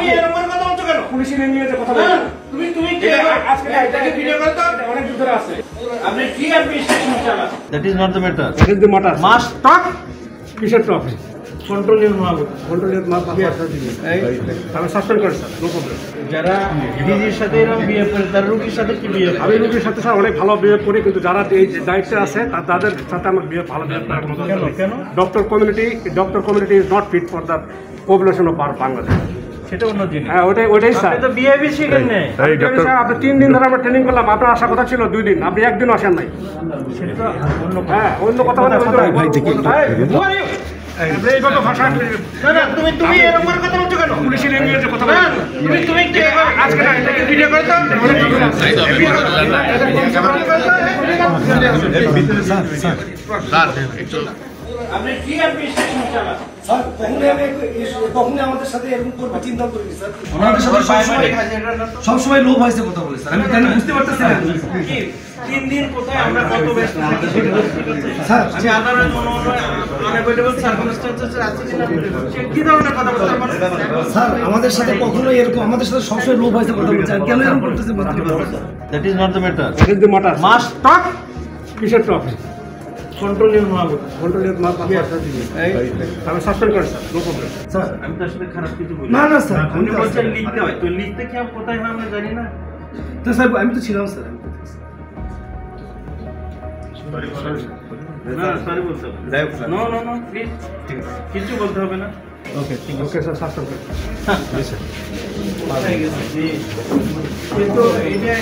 তুমি এরকম কথা বলছো কেন? পুলিশে নিয়ে যে কথা বলছো তুমি কি আজকে এটাকে ভিডিও করতে অনেক দিন ধরে আছে। আপনি কি অ্যাডমিনিস্ট্রেশন চালান? That is not the matter. That is the matter. Must talk কিসের টপিক? Control your Mahbub. কন্ট্রোল আমি সাসপেন্ড করেন স্যার, নো প্রবলেম। যারা ডিজির সাথে এরকম বিহেভ করে তার রোগীর সাথে কি বিহেভ? আমি রোগীর সাথে স্যার অনেক ভালো বিহেভ করি, কিন্তু যারা এই দায়িত্বে আছে তাদের সাথে আমার ভালো বিহেভ করার কোনো দরকার নেই। কেন? Doctor community is not fit for the population of Bangladesh. সেটা অন্য জিনিস। হ্যাঁ, ওটাই স্যার। আপনি তো বিহেভই শিখেন না। স্যার আপনি 3 দিন ধরে আমরা ট্রেনিং করলাম, আপনার আসার কথা ছিল 2 দিন, আপনি একদিনও আসেন নাই। সেটা তো অন্য হ্যাঁ, অন্য কথা বলে এইভাবে ভাষা তুমি এরকম করে কথা বলছো কেন? পুলিশে নিয়ে যে কথা বলছো তুমি কি আজকে এটাকে ভিডিও করে তো আপনি কি অ্যাডমিনিস্ট্রেশন চালান? স্যার কখনোই আমাদের সাথে এরকম করবে চিন্তা করিনি স্যার। ওনাদের সাথে সবসময় লোভ হয়েছে কথা বলে স্যার, আমি কেন বুঝতে পারতেছি না। 3 দিন কোথায় আমরা কত ব্যস্ত থাকি স্যার আমি আদালত আনএভয়েডেবল সার্কামস্ট্যান্সেস আছে কিনা কি ধরনের কথা বলতে পারেন? স্যার আমাদের সাথে কখনোই এরকম, আমাদের সাথে সবসময় লোভ হয়েছে কথা বলছে, আর কেন এরকম করতেছে বুঝতে পারছি না। That is not the matter. That is the matter. Must talk কিসের টপিক? Control your Mahbub. কন্ট্রোল আমি সাসপেন্ড করেন স্যার, নো প্রবলেম। স্যার আমি তো আসলে খারাপ কিছু বলি না স্যার, উনি বলছেন লিখতে হয়, তো লিখতে কি কোথায় হয় আমরা জানি না। তো স্যার আমি তো ছিলাম স্যার। না সরি বলতে হবে। নো প্লিজ কিছু বলতে হবে না। ওকে স্যার, সাসপেন্ড করেন। কিন্তু এটা